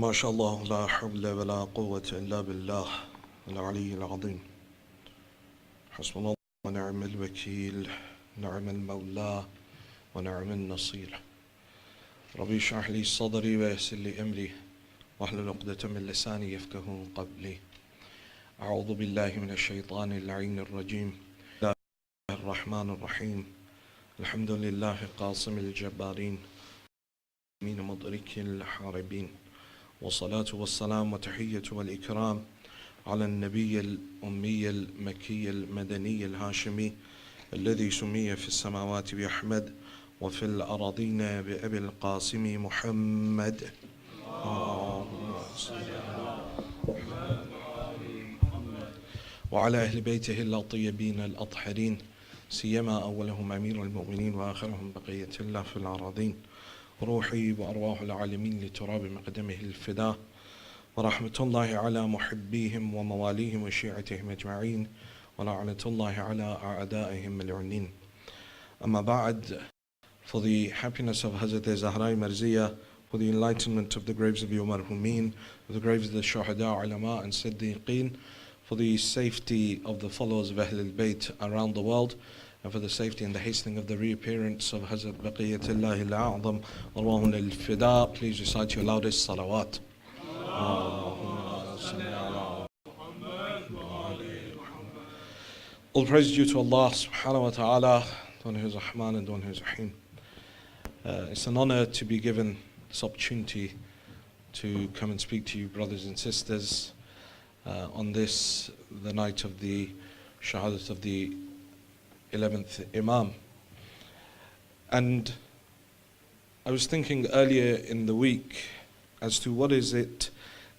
ما شاء الله لا حول ولا قوة إلا بالله العلي العظيم حسبنا الله ونعم الوكيل نعم المولى ونعم النصير ربي اشرح لي صدري ويسر لي أمري واحلل عقدة من لساني يفقهوا قولي أعوذ بالله من الشيطان اللعين الرجيم بسم الله الرحمن الرحيم الحمد لله قاسم الجبارين من مدرك الحاربين والصلاة والسلام وتحية والإكرام على النبي الأمي المكي المدني الهاشمي الذي سمي في السماوات بأحمد وفي الأراضين بأبي القاسم محمد وعلى أهل بيته الطيبين الأطهرين سيما أولهم أمير المؤمنين وآخرهم بقية الله في الأراضين روحي وأرواح العالمين لتراب مقدمه الفداء ورحمة الله على محبيهم ومواليهم وشيعتهم أجمعين ولعنة الله على أعدائهم ملعونين. أما بعد, for the happiness of Hazrat Zahra Marziya, for the enlightenment of the graves of your marhumin, for the graves of the Shahadat, ulama and Siddiqeen, for the safety of the followers of Ahlul Bayt around the world, and for the safety and the hastening of the reappearance of Hazrat Baqiyatullah al-A'zam, Allahun al-Fida, please recite your loudest salawat. All praise due to Allah subhanahu wa ta'ala, the one who is Rahman and the one who is Rahim. It's an honor to be given this opportunity to come and speak to you brothers and sisters on this, the night of the Shahadat of the 11th Imam. And I was thinking earlier in the week as to what is it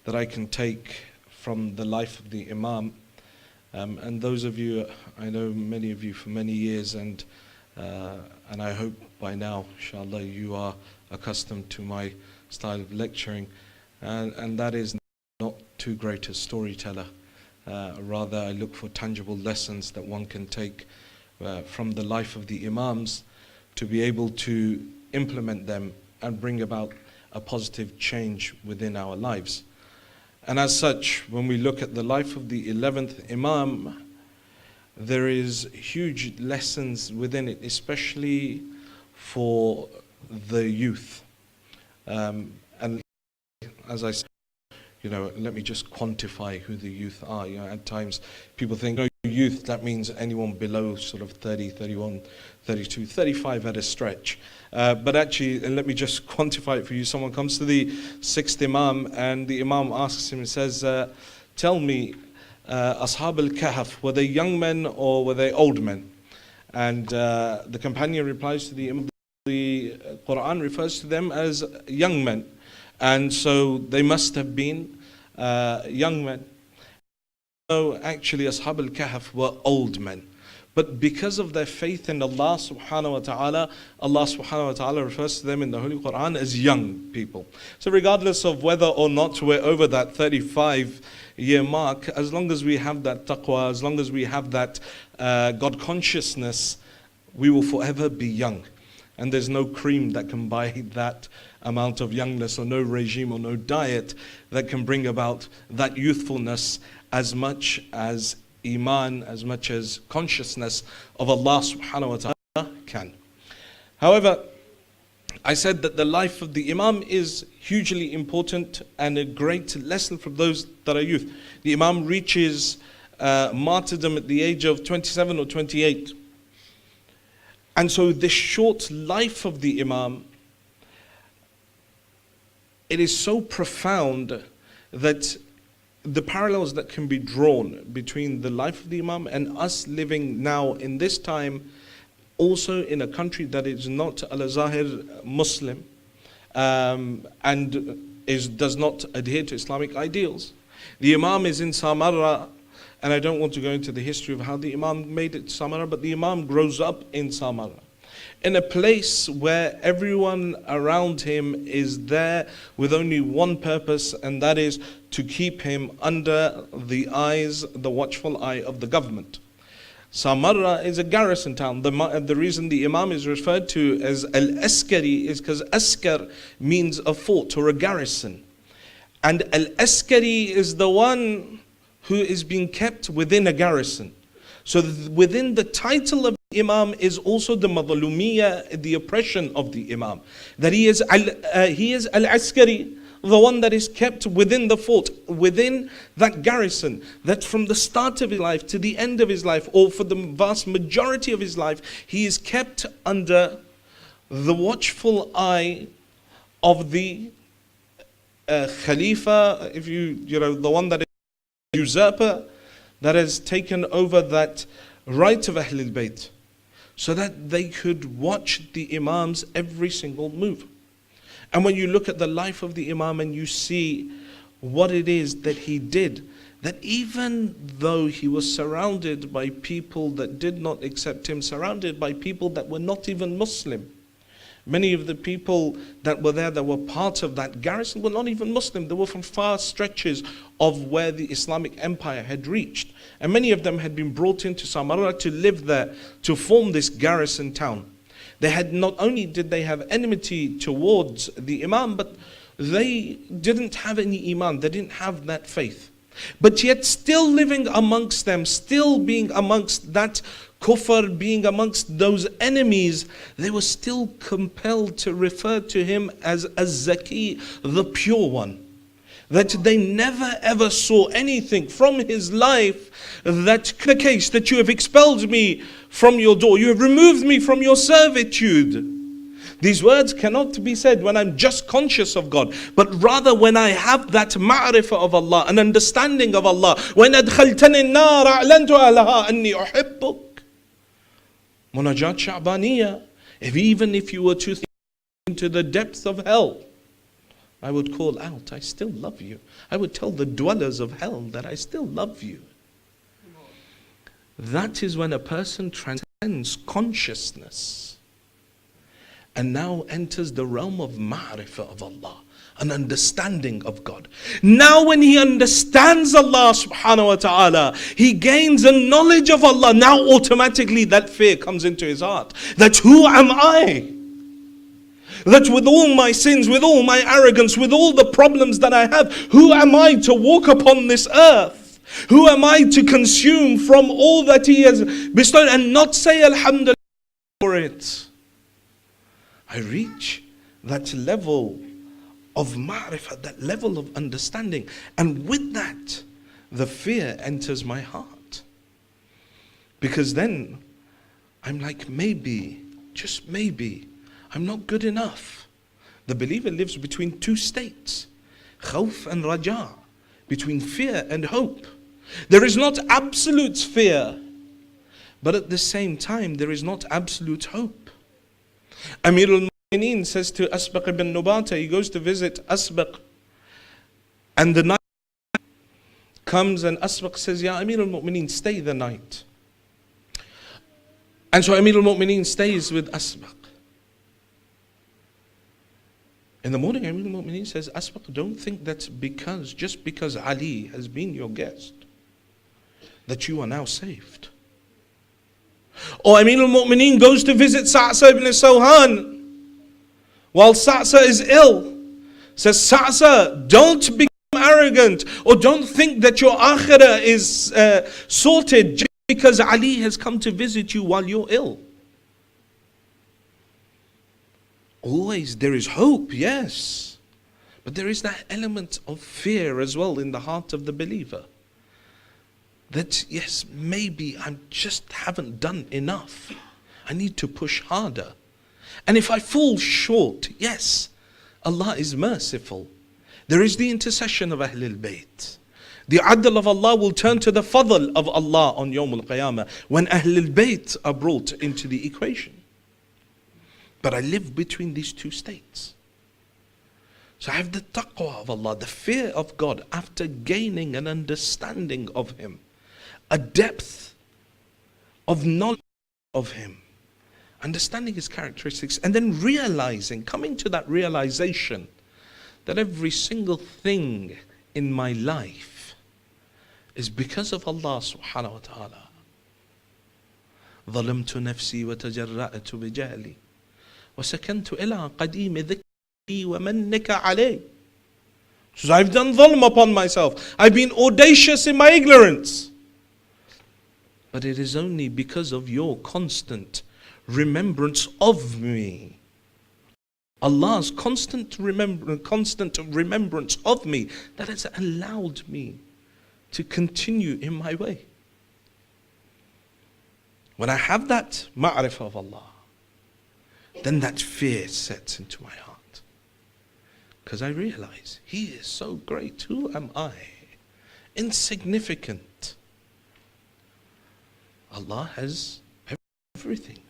that I can take from the life of the Imam. And those of you, I know many of you for many years, and I hope by now, inshallah, you are accustomed to my style of lecturing, and that is not too great a storyteller. Rather, I look for tangible lessons that one can take from the life of the Imams to be able to implement them and bring about a positive change within our lives. And as such, when we look at the life of the 11th Imam, there is huge lessons within it, especially for the youth. And as I said, let me just quantify who the youth are. At times people think, oh, youth, that means anyone below sort of 30, 31, 32, 35 at a stretch. But actually, let me just quantify it for you. Someone comes to the 6th Imam and the Imam asks him and says, tell me, Ashab al-Kahf, were they young men or were they old men? And the companion replies to the Imam, the Quran refers to them as young men. And so they must have been young men. So actually Ashab al-Kahf were old men. But because of their faith in Allah subhanahu wa ta'ala, Allah subhanahu wa ta'ala refers to them in the Holy Quran as young people. So regardless of whether or not we're over that 35-year mark, as long as we have that taqwa, as long as we have that God consciousness, we will forever be young. And there's no cream that can buy that amount of youngness, or no regime or no diet that can bring about that youthfulness as much as Iman, as much as consciousness of Allah subhanahu wa ta'ala can. However, I said that the life of the Imam is hugely important and a great lesson for those that are youth. The Imam reaches martyrdom at the age of 27 or 28. And so this short life of the Imam, it is so profound that the parallels that can be drawn between the life of the Imam and us living now in this time, also in a country that is not al-Zahir Muslim and does not adhere to Islamic ideals. The Imam is in Samarra, and I don't want to go into the history of how the Imam made it to Samarra, but the Imam grows up in Samarra, in a place where everyone around him is there with only one purpose, and that is to keep him under the eyes, the watchful eye of the government. Samarra is a garrison town. The reason the Imam is referred to as Al-Askari is because Askar means a fort or a garrison. And Al-Askari is the one who is being kept within a garrison. So within the title of Imam is also the madhlumiyya, the oppression of the Imam. That he is Al-Askari, the one that is kept within the fort, within that garrison, that from the start of his life to the end of his life, or for the vast majority of his life, he is kept under the watchful eye of the Khalifa, if you know, the one that is usurper, that has taken over that right of Ahlul Bayt, so that they could watch the Imam's every single move. And when you look at the life of the Imam and you see what it is that he did, that even though he was surrounded by people that did not accept him, surrounded by people that were not even Muslim, many of the people that were there that were part of that garrison were not even Muslim. They were from far stretches of where the Islamic Empire had reached. And many of them had been brought into Samarra to live there, to form this garrison town. They had, not only did they have enmity towards the Imam, but they didn't have any Iman. They didn't have that faith. But yet still living amongst them, still being amongst that kufr, being amongst those enemies, they were still compelled to refer to him as Az-Zaki, the pure one. That they never ever saw anything from his life that the case that you have expelled me from your door, you have removed me from your servitude. These words cannot be said when I'm just conscious of God, but rather when I have that ma'rifah of Allah, an understanding of Allah. When أدخلتني النار أعلنت لها أني أحبك. Munajat Sha'baniyah. Even if you were to think into the depths of hell, I would call out, I still love you. I would tell the dwellers of hell that I still love you. That is when a person transcends consciousness and now enters the realm of ma'rifah of Allah, an understanding of God. Now when he understands Allah subhanahu wa ta'ala, he gains a knowledge of Allah. Now automatically that fear comes into his heart. That who am I? That with all my sins, with all my arrogance, with all the problems that I have, who am I to walk upon this earth? Who am I to consume from all that he has bestowed and not say alhamdulillah for it? I reach that level of ma'rifah, that level of understanding. And with that, the fear enters my heart. Because then, I'm like, maybe, just maybe, I'm not good enough. The believer lives between two states, khawf and raja, between fear and hope. There is not absolute fear, but at the same time, there is not absolute hope. Amir al-Mu'mineen says to Asbaq ibn Nubata, he goes to visit Asbaq, and the night comes and Asbaq says, Ya Amir al-Mu'mineen, stay the night. And so Amir al-Mu'mineen stays with Asbaq. In the morning, Amir al-Mu'mineen says, Asbaq, don't think that just because Ali has been your guest, that you are now saved. Or Amir al-Mu'mineen goes to visit Sa'sa ibn Sawhan while Sa'sa is ill. Says, Sa'sa, don't become arrogant, or don't think that your akhirah is sorted just because Ali has come to visit you while you're ill. Always there is hope, yes, but there is that element of fear as well in the heart of the believer. That yes, maybe I just haven't done enough. I need to push harder. And if I fall short, yes, Allah is merciful. There is the intercession of Ahlul Bayt. The Adil of Allah will turn to the Fadl of Allah on Yawm al-Qiyamah when Ahlul Bayt are brought into the equation. But I live between these two states. So I have the taqwa of Allah, the fear of God, after gaining an understanding of Him, a depth of knowledge of Him, understanding His characteristics, and then realizing, coming to that realization that every single thing in my life is because of Allah subhanahu wa ta'ala. ظلمت نفسي وتجرأت بجهلي وسكنت إلى قديم ذكري ومنك علي. He says, I've done dhulm upon myself. I've been audacious in my ignorance. But it is only because of your constant remembrance of me. Allah's constant remembrance of me that has allowed me to continue in my way. When I have that ma'rifah of Allah, then that fear sets into my heart. Because I realize He is so great. Who am I? Insignificant. Allah has everything.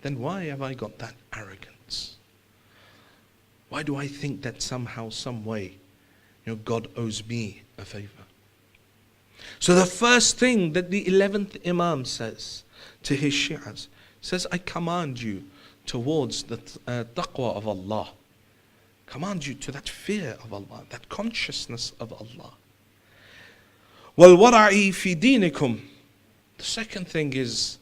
Then why have I got that arrogance? Why do I think that somehow, some way, God owes me a favor? So the first thing that the 11th Imam says to his Shi'as, says, I command you towards the taqwa of Allah. Command you to that fear of Allah, that consciousness of Allah. وَالْوَرَعِ فِي دِينِكُمْ. The second thing is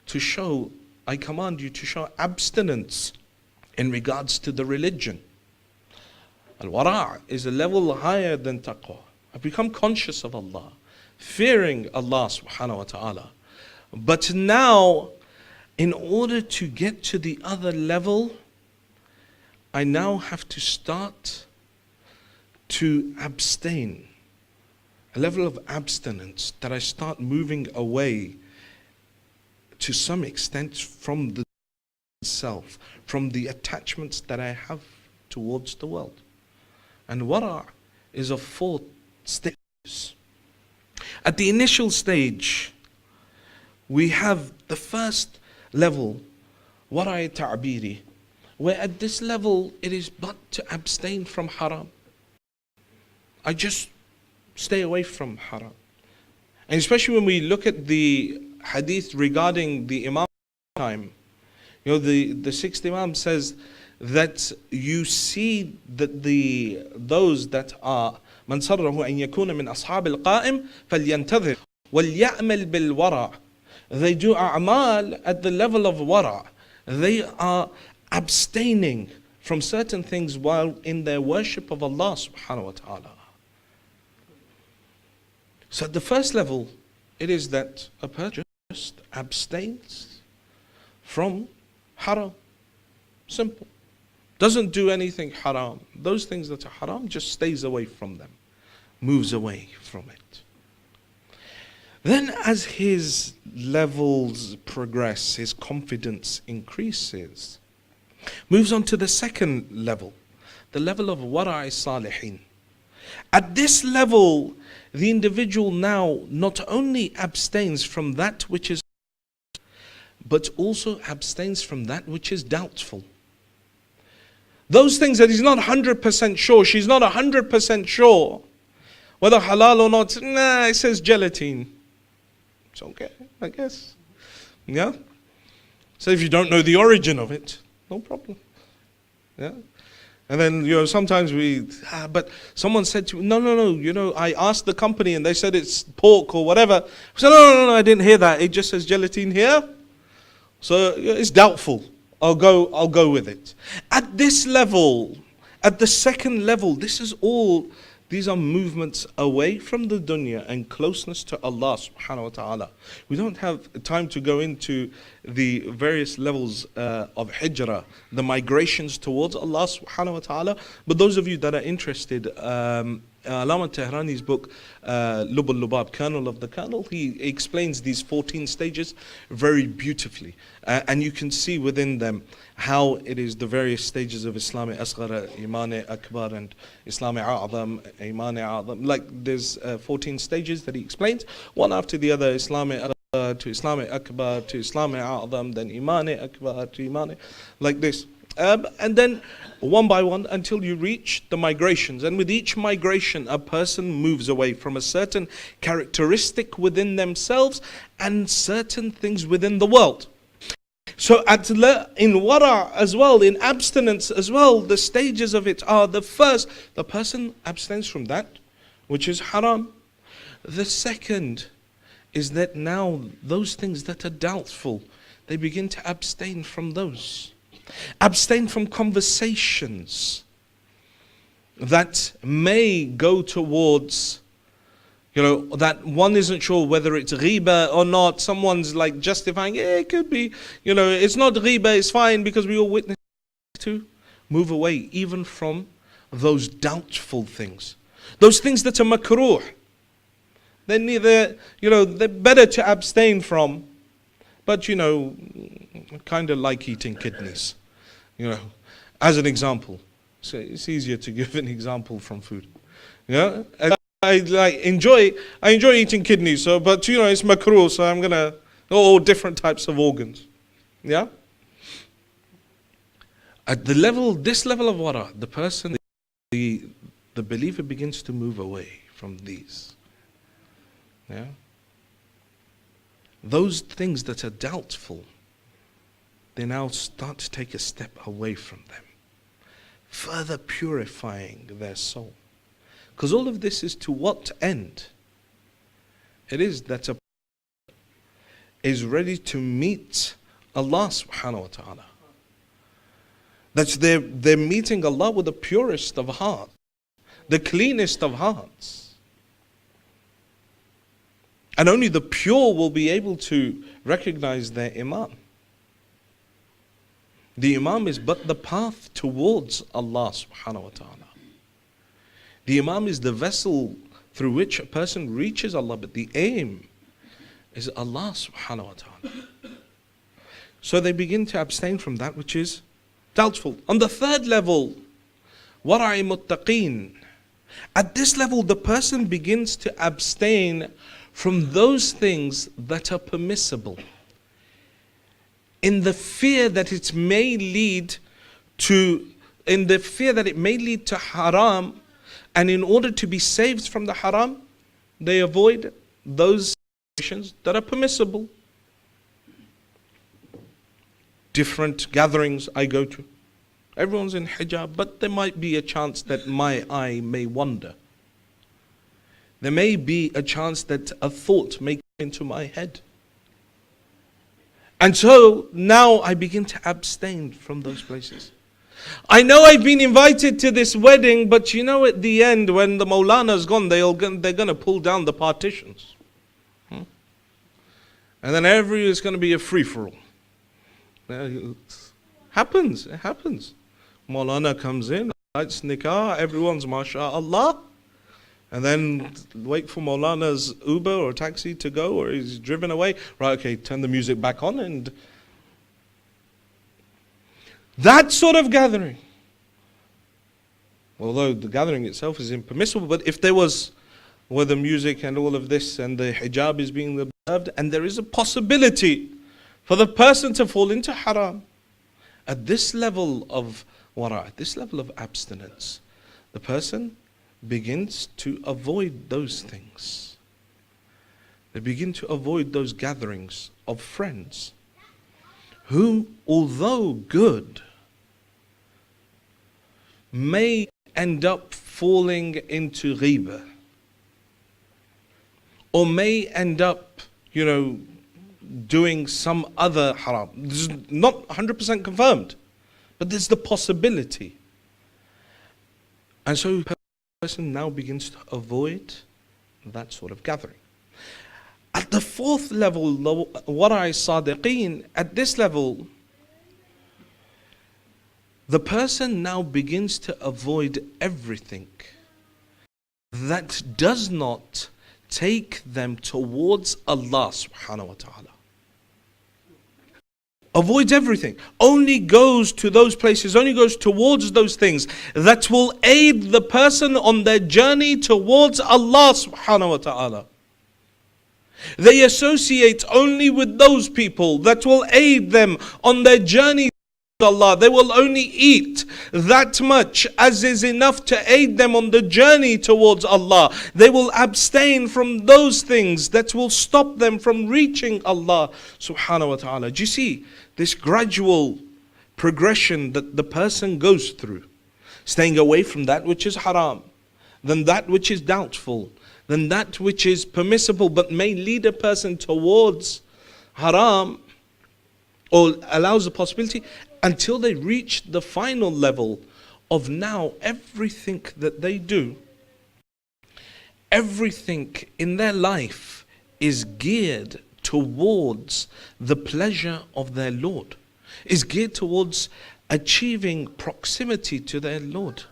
to show, I command you to show abstinence in regards to the religion. Al-wara' is a level higher than taqwa. I become conscious of Allah, fearing Allah subhanahu wa ta'ala. But now, in order to get to the other level, I now have to start to abstain. A level of abstinence that I start moving away to some extent from the self, from the attachments that I have towards the world. And wara' is of 4 stages. At the initial stage, we have the first level, wara' ta'biri, where at this level it is but to abstain from haram. I just stay away from haram. And especially when we look at the hadith regarding the Imam time, the 6th Imam says that you see that those that are من سره أن يكون من أصحاب القائم فلينتظر وليعمل بالورع. They do a'mal at the level of wara'. They are abstaining from certain things while in their worship of Allah subhanahu wa ta'ala. So at the first level, it is that a person just abstains from haram. Simple. Doesn't do anything haram. Those things that are haram, just stays away from them. Moves away from it. Then as his levels progress, his confidence increases. Moves on to the second level. The level of wara'i salihin. At this level, the individual now not only abstains from that which is, but also abstains from that which is doubtful. Those things that he's not 100% sure, she's not 100% sure whether halal or not. Nah, it says gelatin. It's okay, I guess. Yeah? So if you don't know the origin of it, no problem. Yeah? And then, sometimes but someone said to me, no, I asked the company and they said it's pork or whatever. I said, no, I didn't hear that. It just says gelatin here. So it's doubtful. I'll go with it. At this level, at the second level, these are movements away from the dunya and closeness to Allah subhanahu wa ta'ala. We don't have time to go into the various levels of hijrah, the migrations towards Allah subhanahu wa ta'ala. But those of you that are interested, Allama Tehrani's book, Lub al-Lubab, Kernel of the Kernel, he explains these 14 stages very beautifully. And you can see within them how it is the various stages of Islam Asghar, Iman Akbar, and Islam A'zam, Iman A'zam. Like there's 14 stages that he explains, one after the other, Islam to Islam Akbar, to Islam A'zam, then Iman Akbar, to Iman, like this. And then one by one until you reach the migrations. And with each migration, a person moves away from a certain characteristic within themselves and certain things within the world. So in wara as well, in abstinence as well, the stages of it are the first, the person abstains from that which is haram. The second is that now those things that are doubtful, they begin to abstain from those. Abstain from conversations that may go towards, that one isn't sure whether it's ghiba or not. Someone's like justifying, yeah, it could be, it's not ghiba, it's fine because we all witness. To move away even from those doubtful things, those things that are makruh. They're neither, they're better to abstain from, but kind of like eating kidneys, as an example. So it's easier to give an example from food. I enjoy eating kidneys, but it's makruh, so I'm gonna, all different types of organs. Yeah? At this level of wara, the person, the believer begins to move away from these. Yeah? Those things that are doubtful, they now start to take a step away from them, further purifying their soul. Because all of this is to what end? It is that a person is ready to meet Allah subhanahu wa ta'ala. That they're meeting Allah with the purest of hearts, the cleanest of hearts. And only the pure will be able to recognize their Imam. The Imam is but the path towards Allah subhanahu wa ta'ala. The Imam is the vessel through which a person reaches Allah, but the aim is Allah subhanahu wa ta'ala. So they begin to abstain from that which is doubtful. On the third level, wara'i muttaqeen. At this level, the person begins to abstain from those things that are permissible, in the fear that it may lead to haram, and in order to be saved from the haram, they avoid those situations that are permissible. Different gatherings I go to, everyone's in hijab, but there might be a chance that my eye may wander. There may be a chance that a thought may come into my head. And so now I begin to abstain from those places. I know I've been invited to this wedding, but at the end, when the Maulana's gone, they're going to pull down the partitions. And then it's going to be a free-for-all. It happens. Maulana comes in, lights nikah, everyone's mashallah. And then wait for Maulana's Uber or taxi to go, or he's driven away. Right, okay, turn the music back on. And that sort of gathering, although the gathering itself is impermissible, but if there was, where the music and all of this and the hijab is being observed, and there is a possibility for the person to fall into haram, at this level of wara, at this level of abstinence, the person begins to avoid those things. They begin to avoid those gatherings of friends who, although good, may end up falling into ghibah, or may end up, doing some other haram. This is not 100% confirmed, but there's the possibility. And so the person now begins to avoid that sort of gathering. At the fourth level, wara'i sadiqeen, at this level, the person now begins to avoid everything that does not take them towards Allah subhanahu wa ta'ala. Avoids everything. Only goes to those places, only goes towards those things that will aid the person on their journey towards Allah subhanahu wa ta'ala. They associate only with those people that will aid them on their journey to Allah. They will only eat that much as is enough to aid them on the journey towards Allah. They will abstain from those things that will stop them from reaching Allah subhanahu wa ta'ala. Do you see this gradual progression that the person goes through? Staying away from that which is haram, then that which is doubtful, then that which is permissible but may lead a person towards haram, or allows the possibility, until they reach the final level of now everything that they do, everything in their life is geared towards the pleasure of their Lord, is geared towards achieving proximity to their Lord.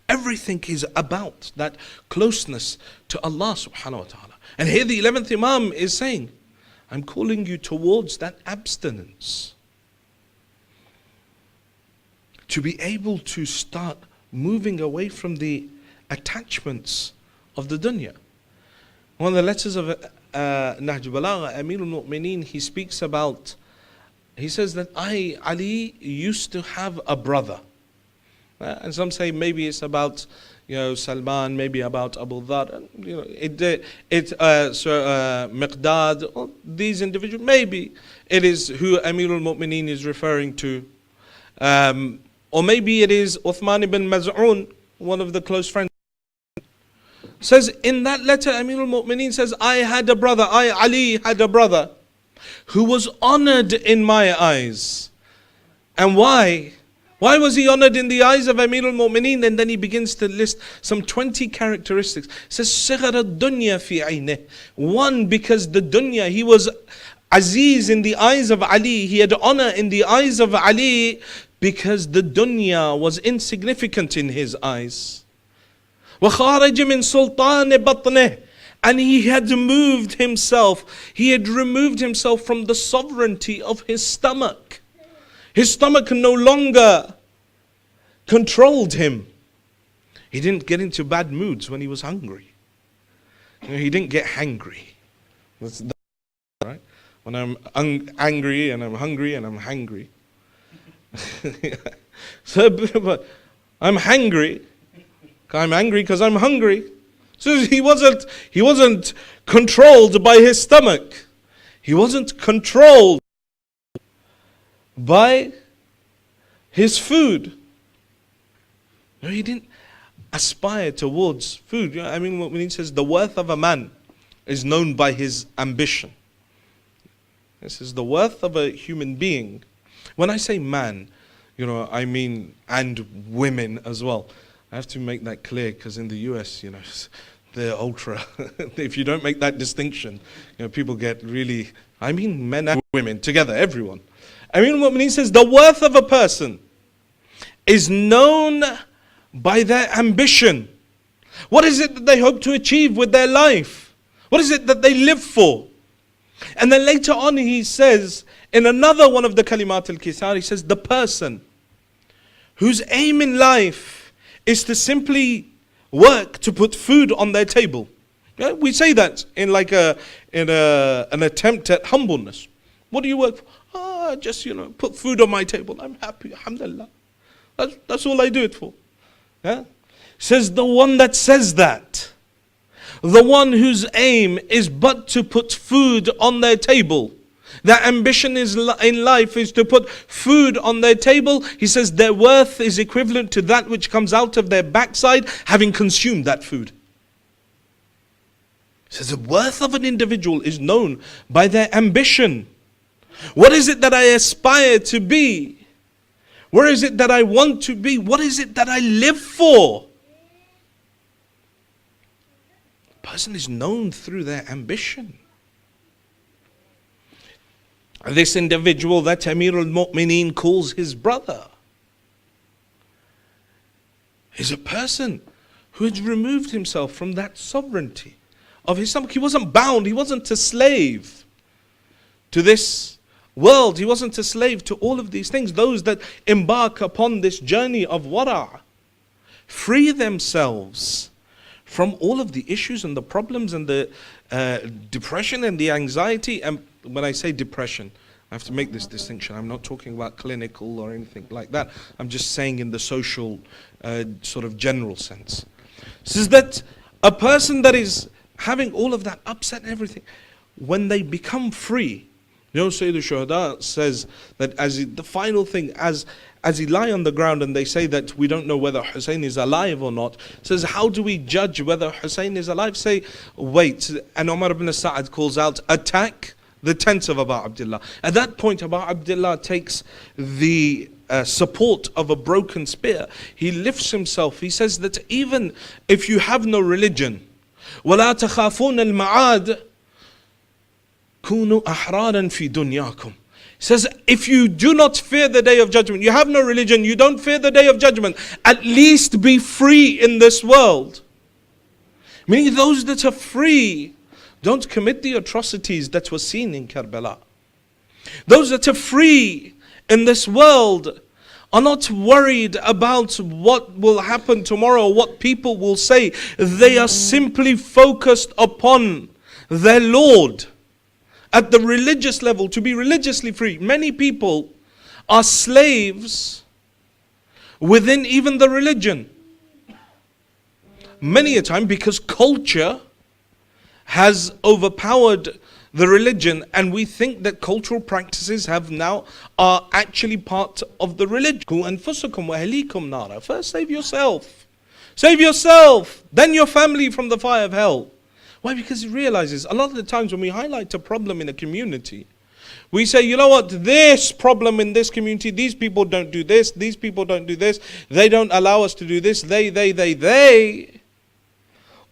Everything is about that closeness to Allah subhanahu wa ta'ala. And here the 11th Imam is saying, I'm calling you towards that abstinence. To be able to start moving away from the attachments of the dunya. One of the letters of Nahj Balagha, Amir al-Mu'mineen, he speaks about, he says that Ali used to have a brother. And some say maybe it's about, Salman, maybe about Abu Dhar, Miqdad, or these individuals, maybe it is who Amir al-Mu'mineen is referring to. Or maybe it is Uthman ibn Maz'un, one of the close friends. Says in that letter, Amir al-Mu'mineen says, Ali had a brother who was honored in my eyes. And why? Why was he honored in the eyes of Amir al-Mu'mineen? And then he begins to list some 20 characteristics. He says, صِغَرَ الدُّنْيَا فِي عَيْنِهِ. One, because the dunya, he was aziz in the eyes of Ali. He had honor in the eyes of Ali because the dunya was insignificant in his eyes. وَخَارَجَ مِنْ سُلْطَانِ بَطْنِهِ. And he had removed himself from the sovereignty of his stomach. His stomach no longer controlled him. He didn't get into bad moods when he was hungry. He didn't get hangry. That's right. When I'm angry and I'm hungry and I'm hangry. But I'm hangry. I'm angry because I'm hungry. So he wasn't controlled by his stomach. He wasn't controlled by his food. No, he didn't aspire towards food. I mean, when he says the worth of a man is known by his ambition. This is the worth of a human being. When I say man, I mean, and women as well. I have to make that clear because in the US, they're ultra. If you don't make that distinction, people get really, I mean men and women together, everyone. I mean what he says, the worth of a person is known by their ambition. What is it that they hope to achieve with their life? What is it that they live for? And then later on he says, in another one of the Kalimat al-Kisar, he says, the person whose aim in life is to simply work to put food on their table. Yeah, we say that in like an attempt at humbleness. What do you work for? Just put food on my table. I'm happy, alhamdulillah. That's all I do it for. Yeah? Says the one that says that, the one whose aim is but to put food on their table. Their ambition in life is to put food on their table. He says their worth is equivalent to that which comes out of their backside having consumed that food. He says the worth of an individual is known by their ambition. What is it that I aspire to be? Where is it that I want to be? What is it that I live for? A person is known through their ambition. This individual that Amir al-Mu'mineen calls his brother is a person who had removed himself from that sovereignty of his stomach. He wasn't bound, he wasn't a slave to this world. He wasn't a slave to all of these things. Those that embark upon this journey of wara free themselves from all of the issues and the problems and the depression and the anxiety. And when I say depression, I have to make this distinction. I'm not talking about clinical or anything like that. I'm just saying in the social sort of general sense. Says that a person that is having all of that upset and everything, when they become free, Sayyid al-Shahadat says that the final thing, as he lie on the ground and they say that we don't know whether Hussein is alive or not, says how do we judge whether Hussein is alive? Say, wait, and Umar ibn Sa'ad calls out, attack the tents of Abu Abdullah. At that point, Abu Abdullah takes the support of a broken spear, he lifts himself. He says that even if you have no religion, وَلَا تَخَافُونَ الْمَعَادِ كُونُوا أَحْرَارًا فِي دُنْيَاكُمْ. He says, if you do not fear the day of judgment, you have no religion, you don't fear the day of judgment, at least be free in this world. Meaning those that are free don't commit the atrocities that were seen in Karbala. Those that are free in this world are not worried about what will happen tomorrow, what people will say. They are simply focused upon their Lord. At the religious level, to be religiously free. Many people are slaves within even the religion. Many a time because culture has overpowered the religion, and we think that cultural practices are actually part of the religion. First save yourself. Save yourself, then your family from the fire of hell. Why? Because he realizes a lot of the times when we highlight a problem in a community, we say, you know what, this problem in this community, these people don't do this, these people don't do this, they don't allow us to do this, they.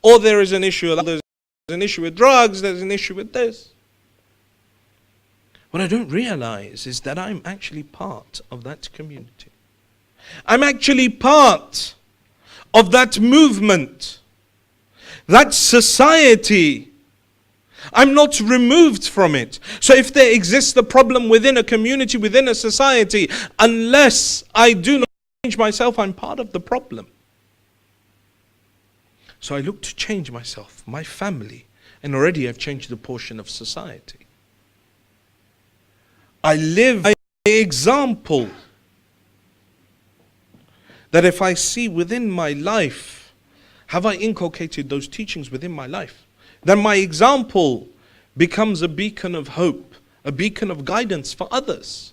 Or there is an issue, there's an issue with drugs, there's an issue with this. What I don't realize is that I'm actually part of that community. I'm actually part of that movement. That society, I'm not removed from it. So if there exists a problem within a community, within a society, unless I do not change myself, I'm part of the problem. So I look to change myself, my family, and already I've changed a portion of society. I live an example that if I see within my life, have I inculcated those teachings within my life? Then my example becomes a beacon of hope, a beacon of guidance for others.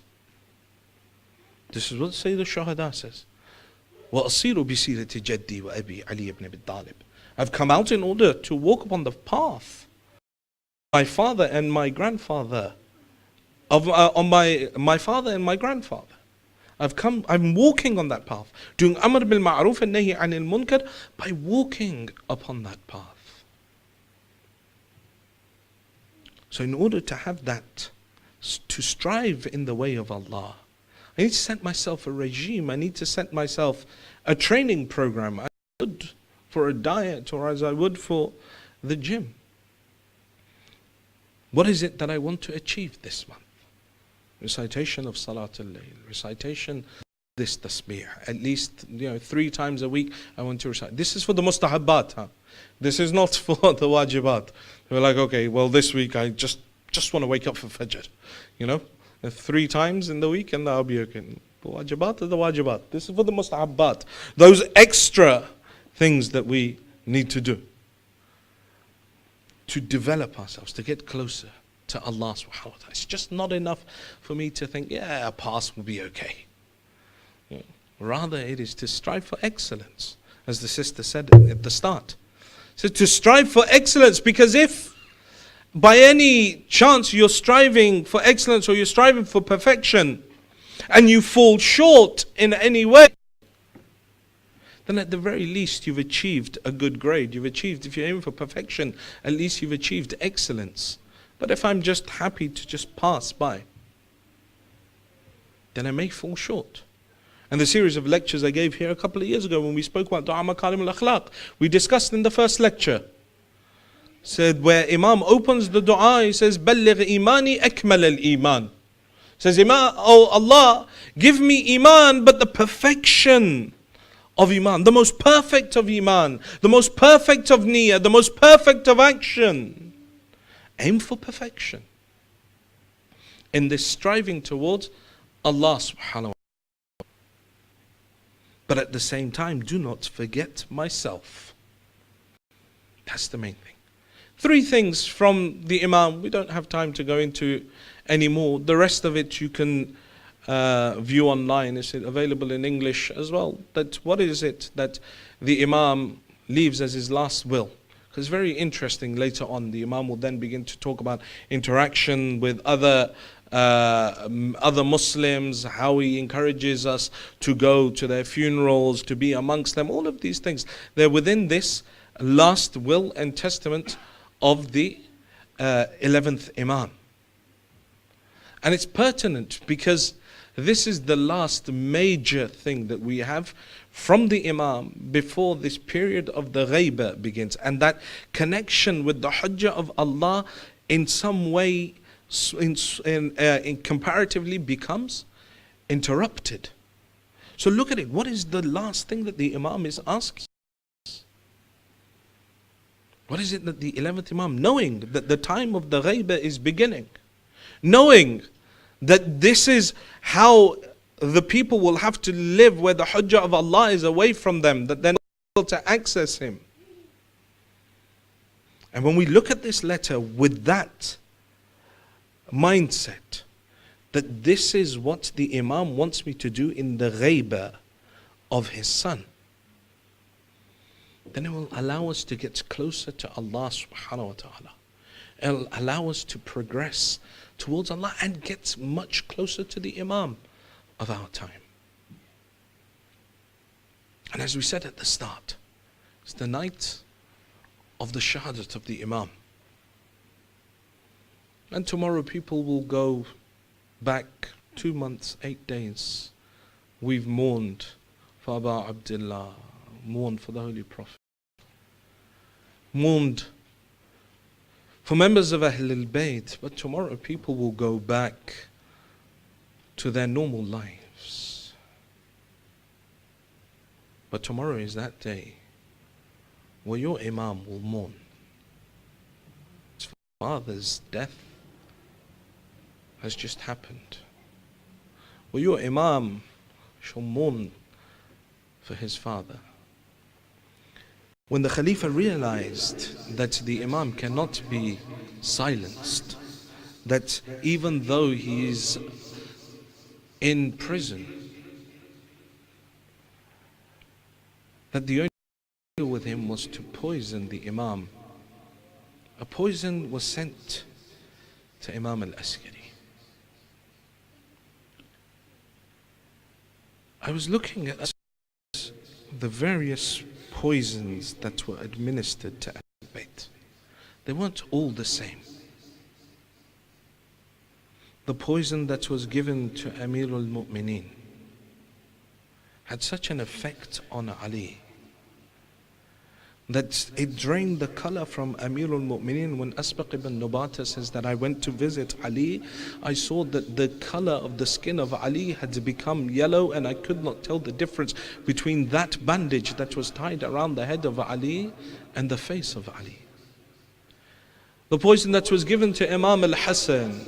This is what Sayyid al-Shahadat says. وَأَصِيرُ بِسِيرَةِ جَدِّي وَأَبِي عَلِيَّ بْنِ أَبِي طَالِبٍ. I've come out in order to walk upon the path. My father and my grandfather, my father and my grandfather. I'm walking on that path, doing amr bil ma'ruf and nahi anil munkar by walking upon that path. So in order to have that, to strive in the way of Allah, I need to set myself a regime, I need to set myself a training program. I would for a diet, or as I would for the gym. What is it that I want to achieve this month? Recitation of Salat al-Layl, recitation of this tasbih, at least 3 times a week I want to recite. This is for the mustahabbat, huh? This is not for the wajibat. We're like, okay, well this week I just want to wake up for Fajr, 3 times in the week and that'll be okay. The wajibat is the wajibat. This is for the mustahabbat, those extra things that we need to do to develop ourselves, to get closer to Allah subhanahu wa ta'ala. It's just not enough for me to think, yeah, a pass will be okay. Rather, it is to strive for excellence, as the sister said at the start. So to strive for excellence, because if by any chance you're striving for excellence or you're striving for perfection and you fall short in any way, then at the very least you've achieved a good grade. You've achieved, if you're aiming for perfection, at least you've achieved excellence. But if I'm just happy to just pass by, then I may fall short. And the series of lectures I gave here a couple of years ago when we spoke about Du'a Karim al-Akhlaq, we discussed in the first lecture, said where Imam opens the dua, he says, بَلِّغْ إِيمَانِي أَكْمَلَ الْإِيمَانِ. Says, oh Allah, give me Iman, but the perfection of Iman, the most perfect of Iman, the most perfect of niyyah, the most perfect of action. Aim for perfection in this striving towards Allah subhanahu wa ta'ala. But at the same time, do not forget myself. That's the main thing. 3 things from the Imam. We don't have time to go into anymore. The rest of it you can view online. It's available in English as well. That what is it that the Imam leaves as his last will? Because it's very interesting. Later on, the Imam will then begin to talk about interaction with other other Muslims, how he encourages us to go to their funerals, to be amongst them. All of these things, they're within this last will and testament of the 11th Imam. And it's pertinent because this is the last major thing that we have from the Imam before this period of the ghaibah begins. And that connection with the Hujjah of Allah in some way in comparatively becomes interrupted. So look at it. What is the last thing that the Imam is asking? What is it that the 11th Imam, knowing that the time of the ghaibah is beginning, knowing that this is how the people will have to live, where the Hujjah of Allah is away from them, that they're not able to access Him. And when we look at this letter with that mindset, that this is what the Imam wants me to do in the ghaibah of his son, then it will allow us to get closer to Allah subhanahu wa ta'ala. It will allow us to progress towards Allah and get much closer to the Imam of our time. And as we said at the start, it's the night of the Shahadat of the Imam. And tomorrow people will go back 2 months, 8 days. We've mourned for Abu Abdullah, mourned for the Holy Prophet, mourned for members of Ahlul Bayt, but tomorrow people will go back to their normal lives. But tomorrow is that day where your Imam will mourn. His father's death has just happened. Where your Imam shall mourn for his father. When the Khalifa realized that the Imam cannot be silenced, that even though he is in prison, that the only deal with him was to poison the Imam. A poison was sent to Imam Al-Askari. I was looking at the various poisons that were administered to Ahlul Bayt. They weren't all the same. The poison that was given to Amirul Mu'mineen had such an effect on Ali that it drained the color from Amirul Mu'mineen. When Asbaq ibn Nubata says that I went to visit Ali, I saw that the color of the skin of Ali had become yellow, and I could not tell the difference between that bandage that was tied around the head of Ali and the face of Ali. The poison that was given to Imam al-Hassan,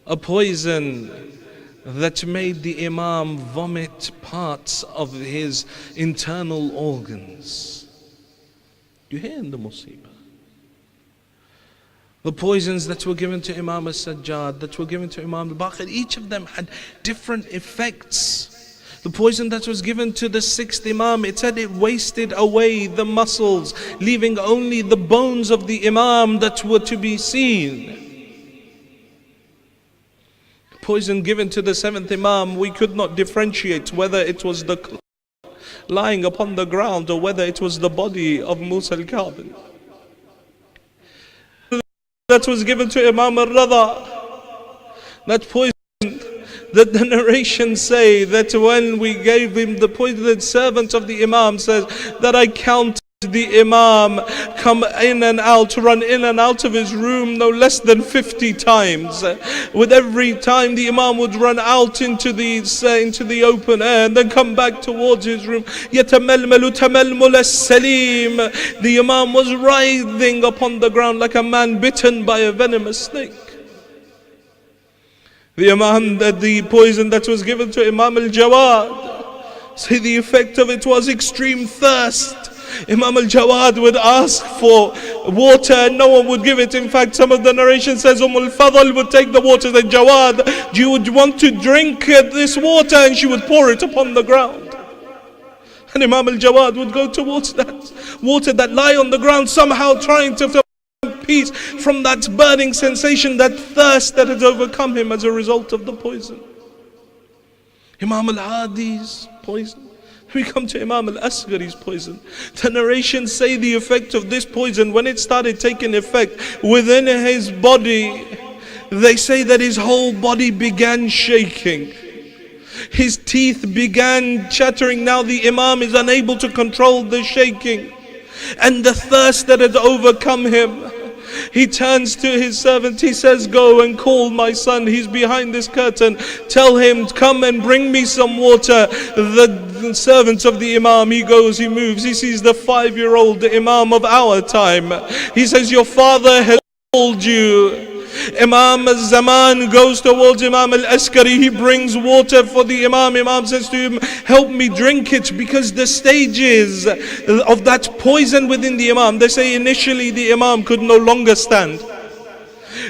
a poison that made the Imam vomit parts of his internal organs. You hear in the musibah. The poisons that were given to Imam al-Sajjad, that were given to Imam al-Baqir, each of them had different effects. The poison that was given to the 6th Imam, it said it wasted away the muscles, leaving only the bones of the Imam that were to be seen. Poison given to the 7th Imam, we could not differentiate whether it was the cloth lying upon the ground or whether it was the body of Musa al-Kadhim. That was given to Imam al-Rada, that poison that the narrations say that when we gave him the poison, the servant of the Imam says that I counted the Imam come in and out, run in and out of his room no less than 50 times. With every time the Imam would run out into the open air and then come back towards his room, يَتَمَلْمَلُ تَمَلْمُلَ السَّلِيمِ, the Imam was writhing upon the ground like a man bitten by a venomous snake. The Imam, the poison that was given to Imam al-Jawad, say the effect of it was extreme thirst. Imam al-Jawad would ask for water and no one would give it. In fact, some of the narration says al-Fadl would take the water and say, Jawad, do you want to drink this water? And she would pour it upon the ground. And Imam al-Jawad would go towards that water that lie on the ground, somehow trying to peace from that burning sensation, that thirst that had overcome him as a result of the poison. Imam al-Hadi's poison. We come to Imam Askari's poison. The narrations say the effect of this poison, when it started taking effect within his body, they say that his whole body began shaking. His teeth began chattering. Now the Imam is unable to control the shaking and the thirst that had overcome him. He turns to his servant, he says, go and call my son, he's behind this curtain, tell him, come and bring me some water. The servant of the Imam, he goes, he moves, he sees the 5-year-old, the Imam of our time. He says, your father has told you. Imam al-Zaman goes towards Imam al-Askari, he brings water for the Imam. Imam says to him, help me drink it, because the stages of that poison within the Imam, they say initially the Imam could no longer stand.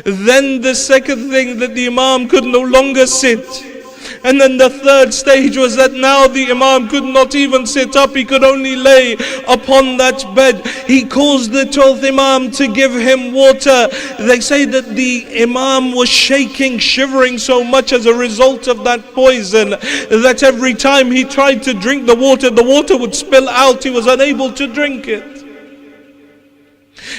Then the second thing, that the Imam could no longer sit. And then the third stage was that now the Imam could not even sit up, he could only lay upon that bed. He calls the 12th Imam to give him water. They say that the Imam was shaking, shivering so much as a result of that poison, that every time he tried to drink the water would spill out. He was unable to drink it.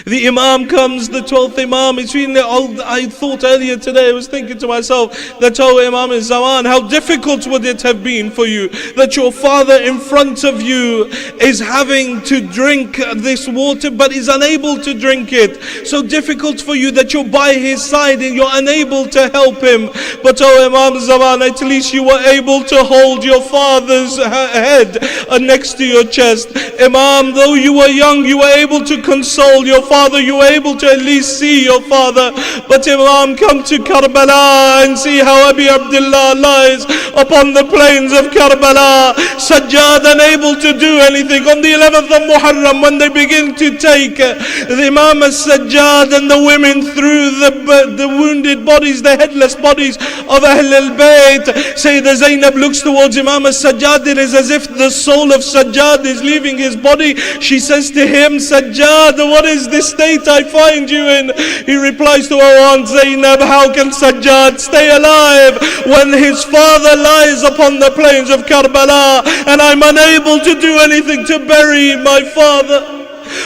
The Imam comes, the 12th Imam. I thought earlier today, I was thinking to myself that, oh Imam al-Zaman, how difficult would it have been for you that your father in front of you is having to drink this water but is unable to drink it. So difficult for you that you're by his side and you're unable to help him. But oh Imam al-Zaman, at least you were able to hold your father's head next to your chest. Imam, though you were young, you were able to console your father, you were able to at least see your father. But Imam, come to Karbala and see how Abi Abdullah lies upon the plains of Karbala, Sajjad, unable to do anything. On the 11th of Muharram, when they begin to take the Imam as-Sajjad and the women through the wounded bodies, the headless bodies of Ahl al-Bayt, Sayyidah Zainab looks towards Imam as-Sajjad. It is as if the soul of Sajjad is leaving his body. She says to him, Sajjad, what is this state I find you in? He replies to her aunt Zainab, how can Sajjad stay alive when his father lies upon the plains of Karbala and I'm unable to do anything to bury my father?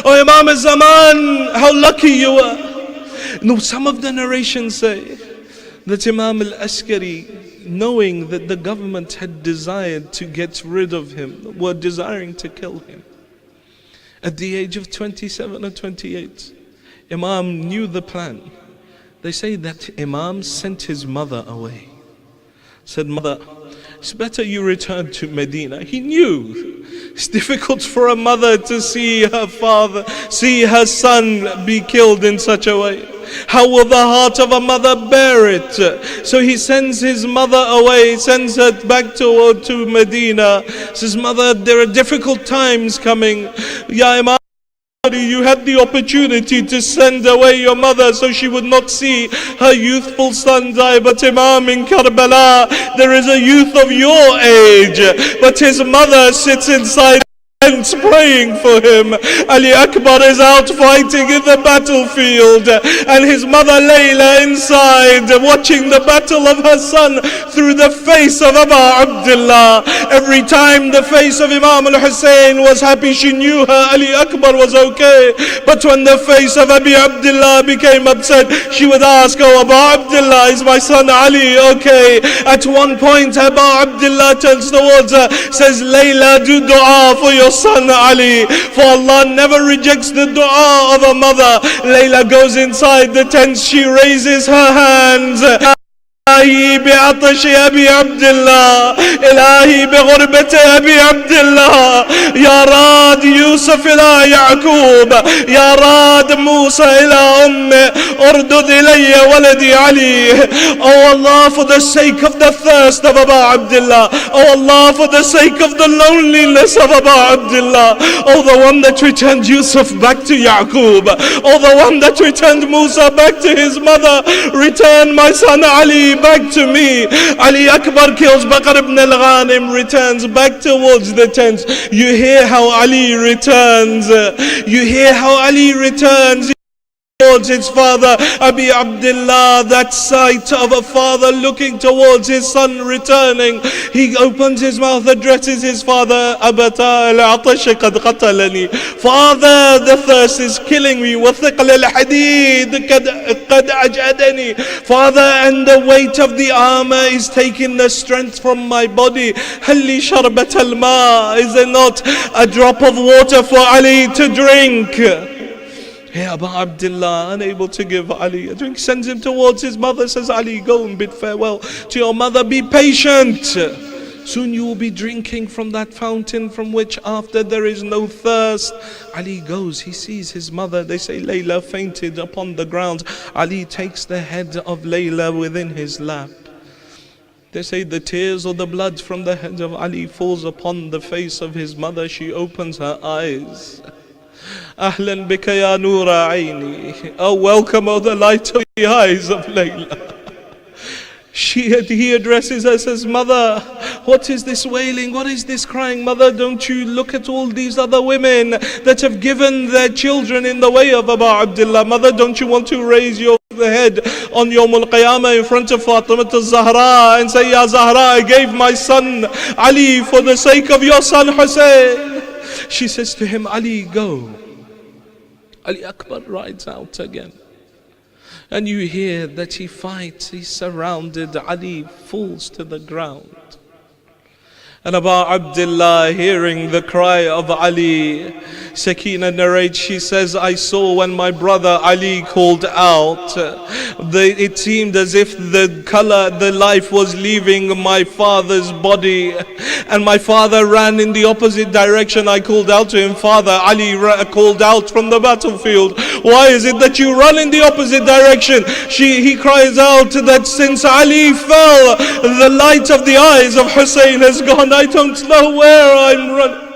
Oh Imam al-Zaman, how lucky you are. No, some of the narrations say that Imam al-Askari, knowing that the government had desired to get rid of him, were desiring to kill him, at the age of 27 or 28, Imam knew the plan. They say that Imam sent his mother away. Said, mother, it's better you return to Medina. He knew it's difficult for a mother to see her father, see her son be killed in such a way. How will the heart of a mother bear it? So he sends his mother away, sends her back to Medina. Says, mother, there are difficult times coming. Ya Imam, you had the opportunity to send away your mother so she would not see her youthful son die. But Imam, in Karbala, there is a youth of your age, but his mother sits inside praying for him. Ali Akbar is out fighting in the battlefield and his mother Layla inside watching the battle of her son through the face of Abu Abdullah. Every time the face of Imam al-Hussein was happy, she knew her Ali Akbar was okay. But when the face of Abi Abdullah became upset, she would ask, oh Abu Abdullah, is my son Ali okay? At one point Abu Abdullah turns towards her, says, Layla, do dua for your son Ali, for Allah never rejects the dua of a mother. Layla goes inside the tent, she raises her hands. إلهي بعطش أبي عبد الله، إلهي بغربة أبي عبد الله، يا راد يوسف إلى يعقوب، يا راد موسى إلى أمه، أردد إلي ولدي علي. Oh Allah, for the sake of the thirst of Abu Abdullah, oh Allah, for the sake of the loneliness of Abu Abdullah, oh the one that returned Yusuf back to Yaqub, oh the one that returned Musa back to his mother, return my son Ali back to me. Ali Akbar kills Bakr ibn al-Ghanim, returns back towards the tents. You hear how Ali returns. You hear how Ali returns. towards his father. Abi Abdullah, that sight of a father looking towards his son returning, he opens his mouth, addresses his father, Abata al-atash qad qatalani. Father, the thirst is killing me. وثقل الحديد قد أجهدني. Father, and the weight of the armor is taking the strength from my body. هل لي شربة الماء? Is there not a drop of water for Ali to drink? Hey, Abu Abdullah, unable to give Ali a drink, sends him towards his mother, says, Ali, go and bid farewell to your mother, be patient. Soon you will be drinking from that fountain from which after there is no thirst. Ali goes, he sees his mother. They say Layla fainted upon the ground. Ali takes the head of Layla within his lap. They say the tears or the blood from the head of Ali falls upon the face of his mother. She opens her eyes. Ahlan bika ya noora aini. Oh, welcome, oh the light of the eyes of Layla. He addresses her, says, Mother, what is this wailing? What is this crying? Mother, don't you look at all these other women that have given their children in the way of Abu Abdullah? Mother, don't you want to raise your head on Yawm al-Qiyamah in front of Fatima al-Zahra and say, Ya Zahra, I gave my son Ali for the sake of your son Hussein. She says to him, Ali, go. Ali Akbar rides out again. And you hear that he fights, he's surrounded, Ali falls to the ground. And Abu Abdullah, hearing the cry of Ali, Sakina narrates, she says, I saw when my brother Ali called out, it seemed as if the life was leaving my father's body. And my father ran in the opposite direction. I called out to him, Father, Ali called out from the battlefield, why is it that you run in the opposite direction? He cries out that since Ali fell, the light of the eyes of Hussein has gone. I don't know where I'm running.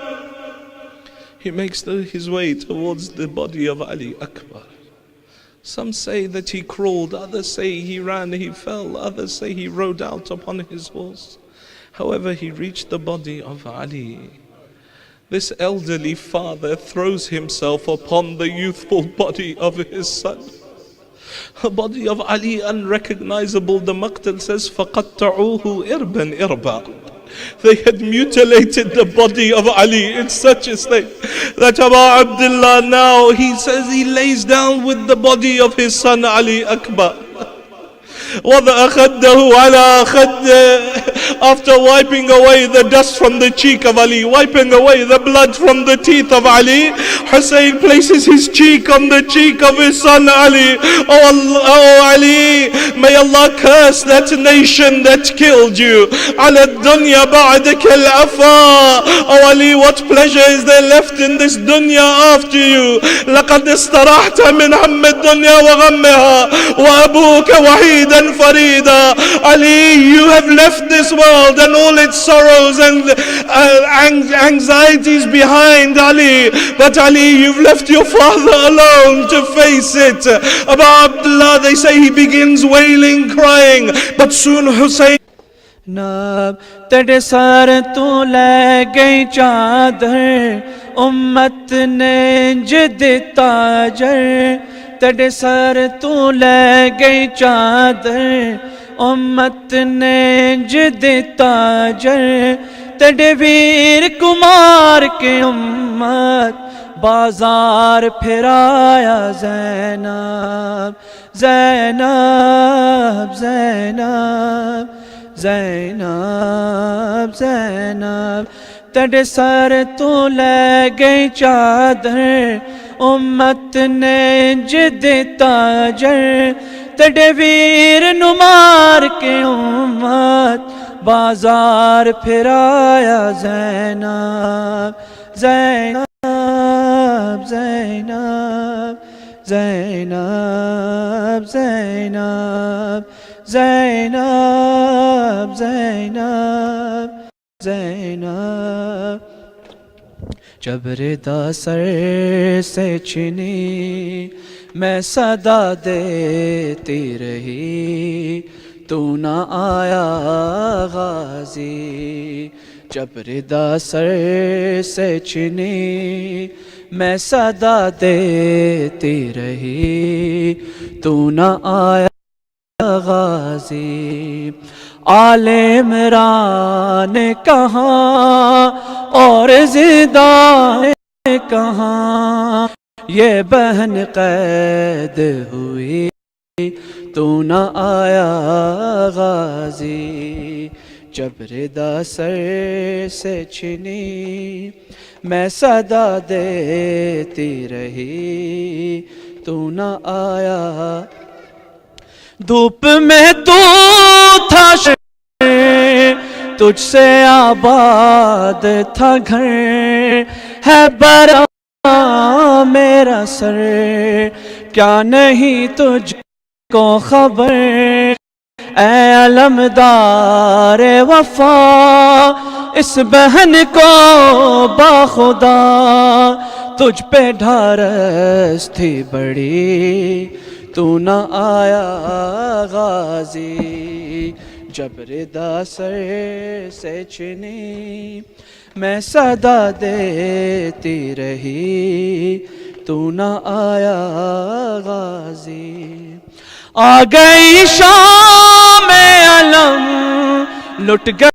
He makes his way towards the body of Ali Akbar. Some say that he crawled, others say he ran, he fell, others say he rode out upon his horse. However, he reached the body of Ali. This elderly father throws himself upon the youthful body of his son. A body of Ali unrecognizable. The Maqtal says, فَقَطَّعُوهُ إِرْبًا إِرْبًا. They had mutilated the body of Ali in such a state that Abu Abdullah now, he says he lays down with the body of his son Ali Akbar. وَضَعَ خَدَّهُ عَلَى خَدَّهُ. After wiping away the dust from the cheek of Ali, wiping away the blood from the teeth of Ali, Hussein places his cheek on the cheek of his son Ali. Oh Ali, may Allah curse that nation that killed you. عَلَى الدُّنْيَا بَعْدَكَ الْأَفَا. Oh Ali, what pleasure is there left in this dunya after you? لَقَدْ اسْتَرَحْتَ مِنْ هَمِّ الدُّنْيا وَغَمِّهَا وَأَبُوكَ وَحِيدًا فريدا. Ali, you have left this world and all its sorrows and anxieties behind, Ali. But Ali, you've left your father alone to face it. Abu Abdullah, they say he begins wailing, crying. But soon Hussein नाब तेरे sir तू ले गई चादर उम्मत ने जिद ताजर तेरे sir तू ले गई चादर उम्मत ने जिद ताजर तेरे वीर कुमार के उम्मत बाजार फिराया ज़ैनब ज़ैनब ज़ैनब ज़ैनब ज़ैनब तेरे सर तू ले गई चादर उम्मत ने जिद ताजर तेरे वीर नुमार के उम्मत बाजार फिराया ज़ैनब ज़ैनब ज़ैनब ज़ैनब ज़ैनब ज़ैनब ज़ैनब ज़ैनब जबरदा सर से छिनी मैं सदा देती रही तू ना आया गाजी جب ردا سر سے چنی میں صدا دیتی رہی تو نہ آیا غازی آل عمران کہاں اور زیدان کہاں یہ بہن قید ہوئی تو نہ آیا غازی جب ردا سر سے چھنی میں صدا دیتی رہی تو نہ آیا دھوپ میں تو تھا تجھ سے آباد تھا گھر ہے برا میرا سر کیا نہیں تجھ کو خبر اے علمدار وفا اس بہن کو باخدا تجھ پہ ڈھارس تھی بڑی تو نہ آیا غازی جب ردا سر سے چنی میں صدا دیتی رہی تو نہ آیا غازی آ گئی شام علم لٹ گئی